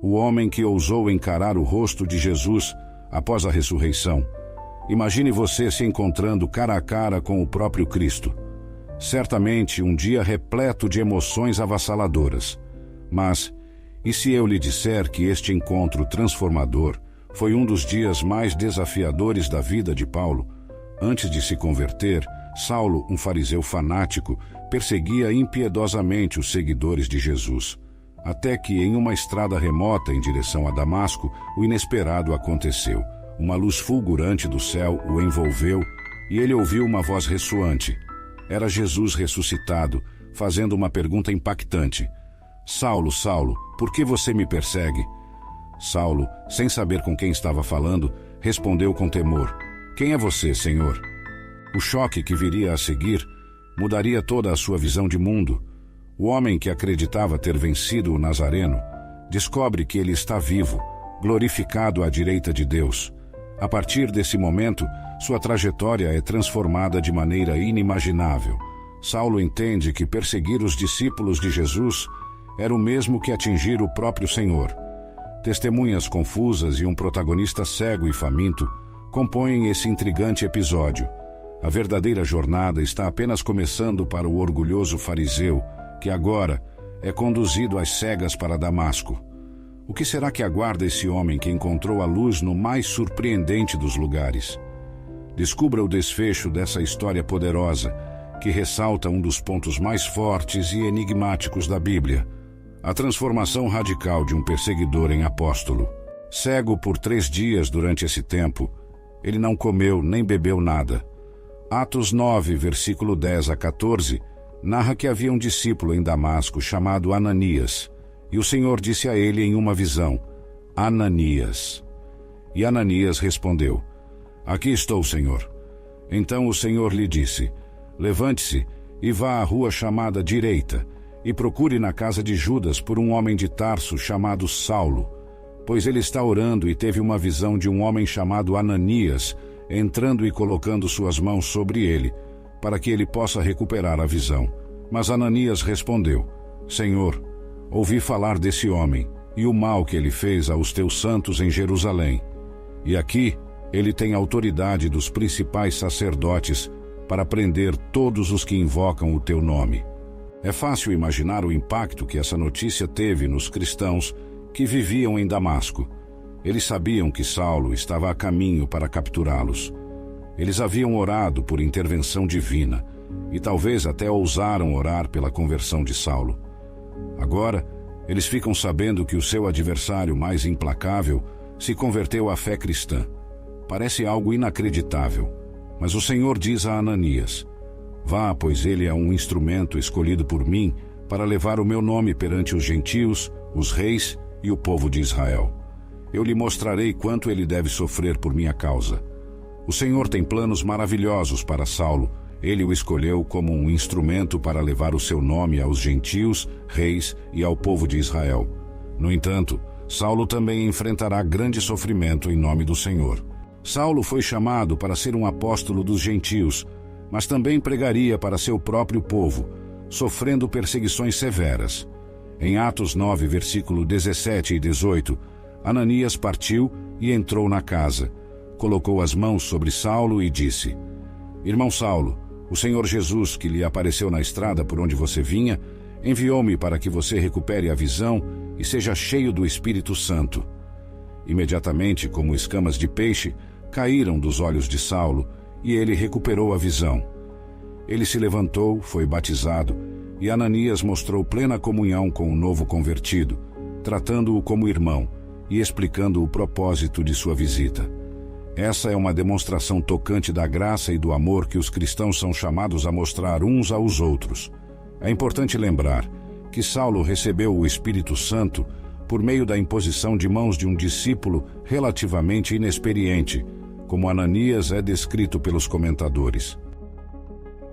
o homem que ousou encarar o rosto de Jesus após a ressurreição. Imagine você se encontrando cara a cara com o próprio Cristo. Certamente um dia repleto de emoções avassaladoras. Mas, e se eu lhe disser que este encontro transformador foi um dos dias mais desafiadores da vida de Paulo? Antes de se converter, Saulo, um fariseu fanático, perseguia impiedosamente os seguidores de Jesus. Até que, em uma estrada remota em direção a Damasco, o inesperado aconteceu. Uma luz fulgurante do céu o envolveu e ele ouviu uma voz ressoante. Era Jesus ressuscitado, fazendo uma pergunta impactante. Saulo, Saulo, por que você me persegue? Saulo, sem saber com quem estava falando, respondeu com temor. Quem é você, Senhor? O choque que viria a seguir mudaria toda a sua visão de mundo. O homem que acreditava ter vencido o Nazareno descobre que ele está vivo, glorificado à direita de Deus. A partir desse momento, sua trajetória é transformada de maneira inimaginável. Saulo entende que perseguir os discípulos de Jesus era o mesmo que atingir o próprio Senhor. Testemunhas confusas e um protagonista cego e faminto compõem esse intrigante episódio. A verdadeira jornada está apenas começando para o orgulhoso fariseu, que agora é conduzido às cegas para Damasco. O que será que aguarda esse homem que encontrou a luz no mais surpreendente dos lugares? Descubra o desfecho dessa história poderosa, que ressalta um dos pontos mais fortes e enigmáticos da Bíblia: a transformação radical de um perseguidor em apóstolo. Cego por 3 dias durante esse tempo, ele não comeu nem bebeu nada. Atos 9, versículo 10 a 14, narra que havia um discípulo em Damasco chamado Ananias, e o Senhor disse a ele em uma visão: Ananias. E Ananias respondeu: Aqui estou, Senhor. Então o Senhor lhe disse: Levante-se e vá à rua chamada Direita, e procure na casa de Judas por um homem de Tarso chamado Saulo, pois ele está orando e teve uma visão de um homem chamado Ananias, entrando e colocando suas mãos sobre ele, para que ele possa recuperar a visão. Mas Ananias respondeu: Senhor, ouvi falar desse homem e o mal que ele fez aos teus santos em Jerusalém. E aqui ele tem autoridade dos principais sacerdotes para prender todos os que invocam o teu nome. É fácil imaginar o impacto que essa notícia teve nos cristãos que viviam em Damasco. Eles sabiam que Saulo estava a caminho para capturá-los. Eles haviam orado por intervenção divina e talvez até ousaram orar pela conversão de Saulo. Agora, eles ficam sabendo que o seu adversário mais implacável se converteu à fé cristã. Parece algo inacreditável, mas o Senhor diz a Ananias: Vá, pois ele é um instrumento escolhido por mim para levar o meu nome perante os gentios, os reis e o povo de Israel. Eu lhe mostrarei quanto ele deve sofrer por minha causa. O Senhor tem planos maravilhosos para Saulo. Ele o escolheu como um instrumento para levar o seu nome aos gentios, reis e ao povo de Israel. No entanto, Saulo também enfrentará grande sofrimento em nome do Senhor. Saulo foi chamado para ser um apóstolo dos gentios, mas também pregaria para seu próprio povo, sofrendo perseguições severas. Em Atos 9, versículo 17 e 18, Ananias partiu e entrou na casa. Colocou as mãos sobre Saulo e disse: Irmão Saulo, o Senhor Jesus, que lhe apareceu na estrada por onde você vinha, enviou-me para que você recupere a visão e seja cheio do Espírito Santo. Imediatamente, como escamas de peixe, caíram dos olhos de Saulo e ele recuperou a visão. Ele se levantou, foi batizado, e Ananias mostrou plena comunhão com o novo convertido, tratando-o como irmão e explicando o propósito de sua visita. Essa é uma demonstração tocante da graça e do amor que os cristãos são chamados a mostrar uns aos outros. É importante lembrar que Saulo recebeu o Espírito Santo por meio da imposição de mãos de um discípulo relativamente inexperiente, como Ananias é descrito pelos comentadores.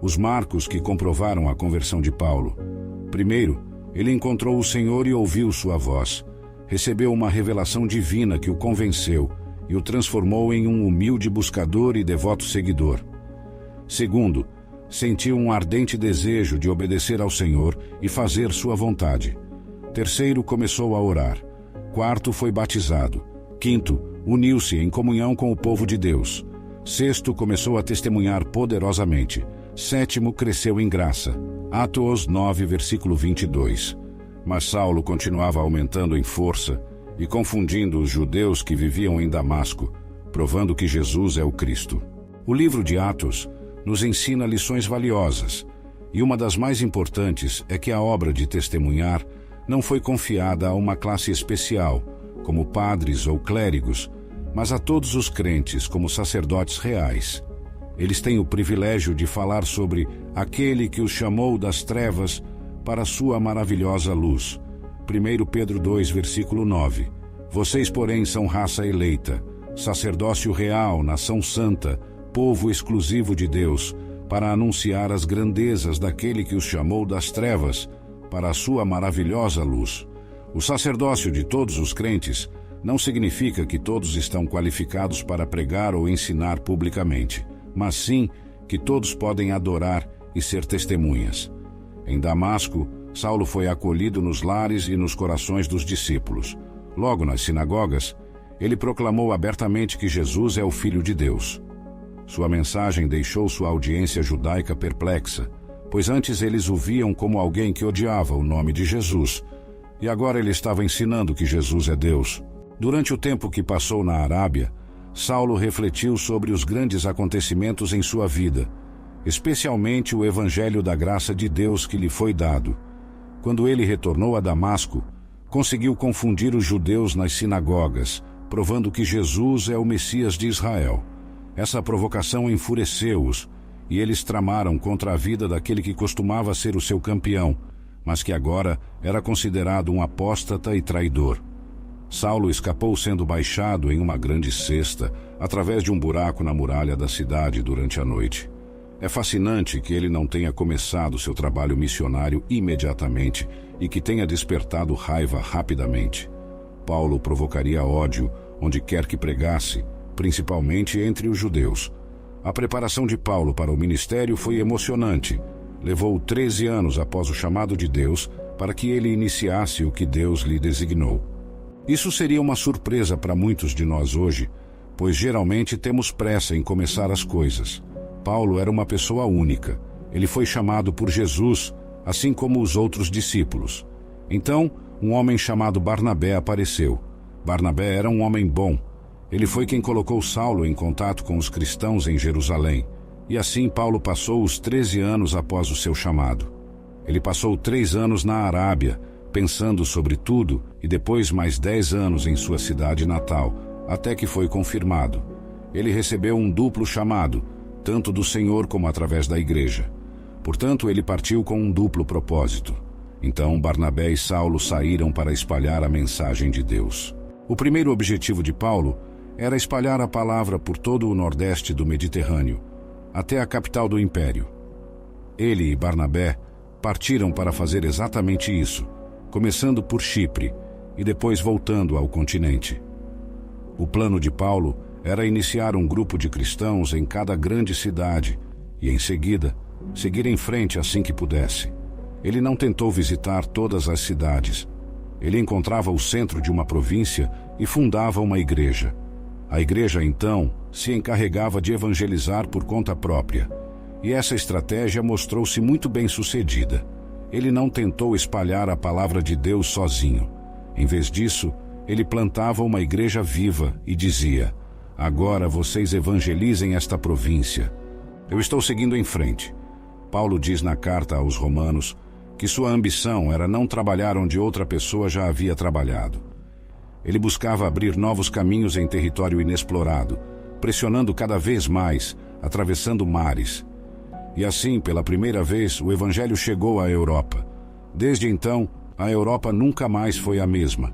Os marcos que comprovaram a conversão de Paulo. Primeiro, ele encontrou o Senhor e ouviu sua voz. Recebeu uma revelação divina que o convenceu e o transformou em um humilde buscador e devoto seguidor. Segundo, sentiu um ardente desejo de obedecer ao Senhor e fazer sua vontade. Terceiro, começou a orar. Quarto, foi batizado. Quinto, uniu-se em comunhão com o povo de Deus. Sexto, começou a testemunhar poderosamente. Sétimo, cresceu em graça. Atos 9, versículo 22. Mas Saulo continuava aumentando em força e confundindo os judeus que viviam em Damasco, provando que Jesus é o Cristo. O livro de Atos nos ensina lições valiosas, e uma das mais importantes é que a obra de testemunhar não foi confiada a uma classe especial, como padres ou clérigos, mas a todos os crentes como sacerdotes reais. Eles têm o privilégio de falar sobre aquele que os chamou das trevas para a sua maravilhosa luz. 1 Pedro 2, versículo 9. Vocês, porém, são raça eleita, sacerdócio real, nação santa, povo exclusivo de Deus, para anunciar as grandezas daquele que os chamou das trevas para a sua maravilhosa luz. O sacerdócio de todos os crentes não significa que todos estão qualificados para pregar ou ensinar publicamente, mas sim que todos podem adorar e ser testemunhas. Em Damasco, Saulo foi acolhido nos lares e nos corações dos discípulos. Logo nas sinagogas, ele proclamou abertamente que Jesus é o Filho de Deus. Sua mensagem deixou sua audiência judaica perplexa, pois antes eles o viam como alguém que odiava o nome de Jesus, e agora ele estava ensinando que Jesus é Deus. Durante o tempo que passou na Arábia, Saulo refletiu sobre os grandes acontecimentos em sua vida, especialmente o evangelho da graça de Deus que lhe foi dado. Quando ele retornou a Damasco, conseguiu confundir os judeus nas sinagogas, provando que Jesus é o Messias de Israel. Essa provocação enfureceu-os, e eles tramaram contra a vida daquele que costumava ser o seu campeão, mas que agora era considerado um apóstata e traidor. Saulo escapou sendo baixado em uma grande cesta, através de um buraco na muralha da cidade durante a noite. É fascinante que ele não tenha começado seu trabalho missionário imediatamente e que tenha despertado raiva rapidamente. Paulo provocaria ódio onde quer que pregasse, principalmente entre os judeus. A preparação de Paulo para o ministério foi emocionante. Levou 13 anos após o chamado de Deus para que ele iniciasse o que Deus lhe designou. Isso seria uma surpresa para muitos de nós hoje, pois geralmente temos pressa em começar as coisas. Paulo era uma pessoa única. Ele foi chamado por Jesus, assim como os outros discípulos. Então, um homem chamado Barnabé apareceu. Barnabé era um homem bom. Ele foi quem colocou Saulo em contato com os cristãos em Jerusalém. E assim Paulo passou os 13 anos após o seu chamado. Ele passou 3 anos na Arábia, pensando sobre tudo, e depois mais 10 anos em sua cidade natal, até que foi confirmado. Ele recebeu um duplo chamado, tanto do Senhor como através da igreja. Portanto, ele partiu com um duplo propósito. Então, Barnabé e Saulo saíram para espalhar a mensagem de Deus. O primeiro objetivo de Paulo era espalhar a palavra por todo o nordeste do Mediterrâneo, até a capital do império. Ele e Barnabé partiram para fazer exatamente isso, começando por Chipre e depois voltando ao continente. O plano de Paulo era iniciar um grupo de cristãos em cada grande cidade e, em seguida, seguir em frente assim que pudesse. Ele não tentou visitar todas as cidades. Ele encontrava o centro de uma província e fundava uma igreja. A igreja, então, se encarregava de evangelizar por conta própria. E essa estratégia mostrou-se muito bem sucedida. Ele não tentou espalhar a palavra de Deus sozinho. Em vez disso, ele plantava uma igreja viva e dizia: agora vocês evangelizem esta província. Eu estou seguindo em frente. Paulo diz na carta aos Romanos que sua ambição era não trabalhar onde outra pessoa já havia trabalhado. Ele buscava abrir novos caminhos em território inexplorado, pressionando cada vez mais, atravessando mares. E assim, pela primeira vez, o Evangelho chegou à Europa. Desde então, a Europa nunca mais foi a mesma.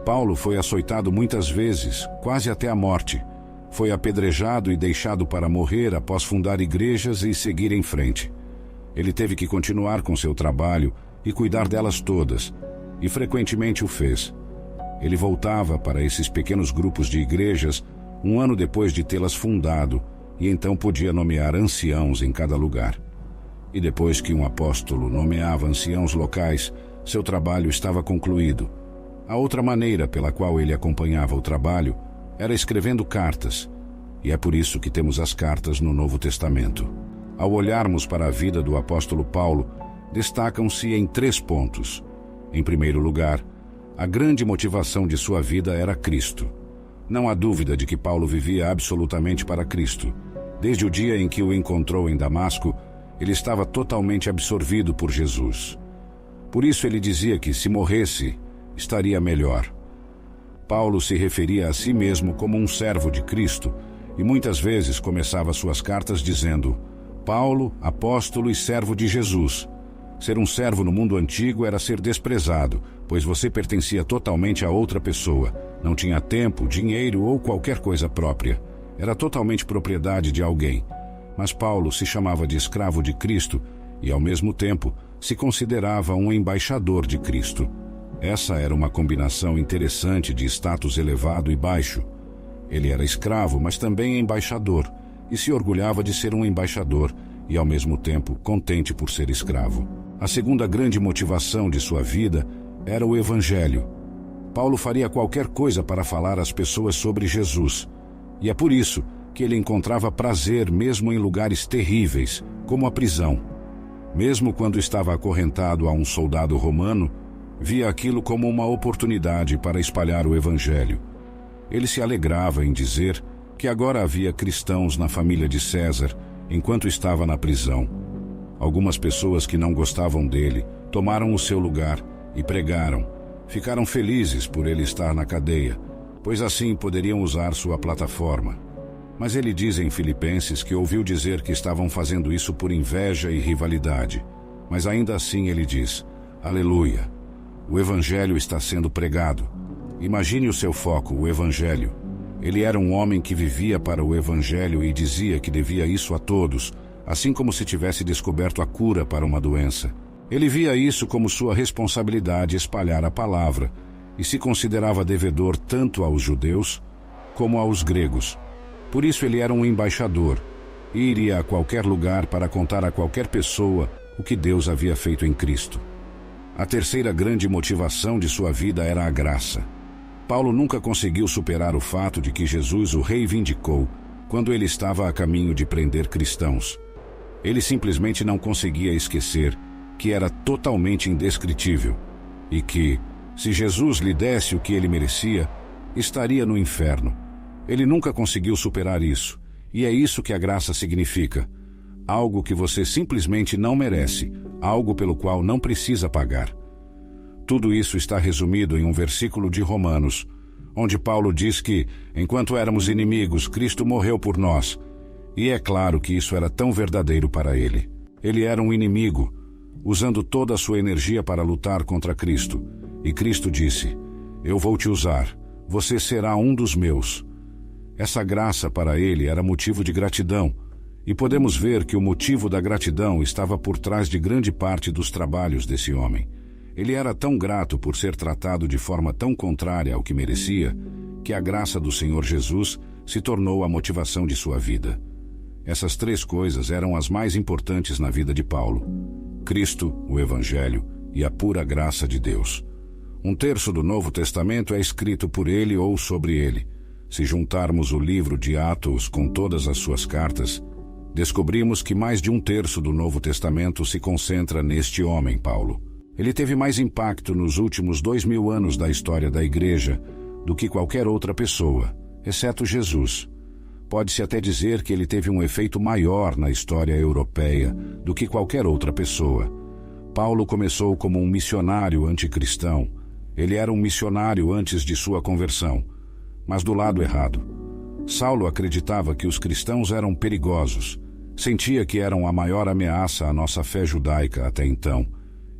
Paulo foi açoitado muitas vezes, quase até a morte. Foi apedrejado e deixado para morrer após fundar igrejas e seguir em frente. Ele teve que continuar com seu trabalho e cuidar delas todas, e frequentemente o fez. Ele voltava para esses pequenos grupos de igrejas 1 ano depois de tê-las fundado, e então podia nomear anciãos em cada lugar. E depois que um apóstolo nomeava anciãos locais, seu trabalho estava concluído. A outra maneira pela qual ele acompanhava o trabalho era escrevendo cartas, e é por isso que temos as cartas no Novo Testamento. Ao olharmos para a vida do apóstolo Paulo, destacam-se em 3 pontos. Em primeiro lugar, a grande motivação de sua vida era Cristo. Não há dúvida de que Paulo vivia absolutamente para Cristo. Desde o dia em que o encontrou em Damasco, ele estava totalmente absorvido por Jesus. Por isso ele dizia que, se morresse, estaria melhor. Paulo se referia a si mesmo como um servo de Cristo e muitas vezes começava suas cartas dizendo: Paulo, apóstolo e servo de Jesus. Ser um servo no mundo antigo era ser desprezado, pois você pertencia totalmente a outra pessoa, não tinha tempo, dinheiro ou qualquer coisa própria. Era totalmente propriedade de alguém. Mas Paulo se chamava de escravo de Cristo e, ao mesmo tempo, se considerava um embaixador de Cristo. Essa era uma combinação interessante de status elevado e baixo. Ele era escravo, mas também embaixador, e se orgulhava de ser um embaixador e, ao mesmo tempo, contente por ser escravo. A segunda grande motivação de sua vida era o Evangelho. Paulo faria qualquer coisa para falar às pessoas sobre Jesus, e é por isso que ele encontrava prazer mesmo em lugares terríveis, como a prisão. Mesmo quando estava acorrentado a um soldado romano, via aquilo como uma oportunidade para espalhar o Evangelho. Ele se alegrava em dizer que agora havia cristãos na família de César, enquanto estava na prisão. Algumas pessoas que não gostavam dele tomaram o seu lugar e pregaram. Ficaram felizes por ele estar na cadeia, pois assim poderiam usar sua plataforma. Mas ele diz em Filipenses que ouviu dizer que estavam fazendo isso por inveja e rivalidade. Mas ainda assim ele diz: Aleluia! O Evangelho está sendo pregado. Imagine o seu foco, o Evangelho. Ele era um homem que vivia para o Evangelho e dizia que devia isso a todos, assim como se tivesse descoberto a cura para uma doença. Ele via isso como sua responsabilidade espalhar a palavra e se considerava devedor tanto aos judeus como aos gregos. Por isso ele era um embaixador e iria a qualquer lugar para contar a qualquer pessoa o que Deus havia feito em Cristo. A terceira grande motivação de sua vida era a graça. Paulo nunca conseguiu superar o fato de que Jesus o reivindicou quando ele estava a caminho de prender cristãos. Ele simplesmente não conseguia esquecer que era totalmente indescritível e que, se Jesus lhe desse o que ele merecia, estaria no inferno. Ele nunca conseguiu superar isso, e é isso que a graça significa. Algo que você simplesmente não merece, algo pelo qual não precisa pagar. Tudo isso está resumido em um versículo de Romanos, onde Paulo diz que, enquanto éramos inimigos, Cristo morreu por nós. E é claro que isso era tão verdadeiro para ele. Ele era um inimigo, usando toda a sua energia para lutar contra Cristo. E Cristo disse: Eu vou te usar, você será um dos meus. Essa graça para ele era motivo de gratidão, e podemos ver que o motivo da gratidão estava por trás de grande parte dos trabalhos desse homem. Ele era tão grato por ser tratado de forma tão contrária ao que merecia, que a graça do Senhor Jesus se tornou a motivação de sua vida. Essas 3 coisas eram as mais importantes na vida de Paulo: Cristo, o Evangelho e a pura graça de Deus. 1/3 do Novo Testamento é escrito por ele ou sobre ele. Se juntarmos o livro de Atos com todas as suas cartas, descobrimos que mais de 1/3 do Novo Testamento se concentra neste homem, Paulo. Ele teve mais impacto nos últimos 2000 anos da história da Igreja do que qualquer outra pessoa, exceto Jesus. Pode-se até dizer que ele teve um efeito maior na história europeia do que qualquer outra pessoa. Paulo começou como um missionário anticristão. Ele era um missionário antes de sua conversão, mas do lado errado. Saulo acreditava que os cristãos eram perigosos, sentia que eram a maior ameaça à nossa fé judaica até então,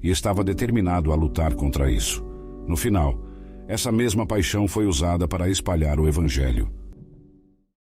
e estava determinado a lutar contra isso. No final, essa mesma paixão foi usada para espalhar o Evangelho.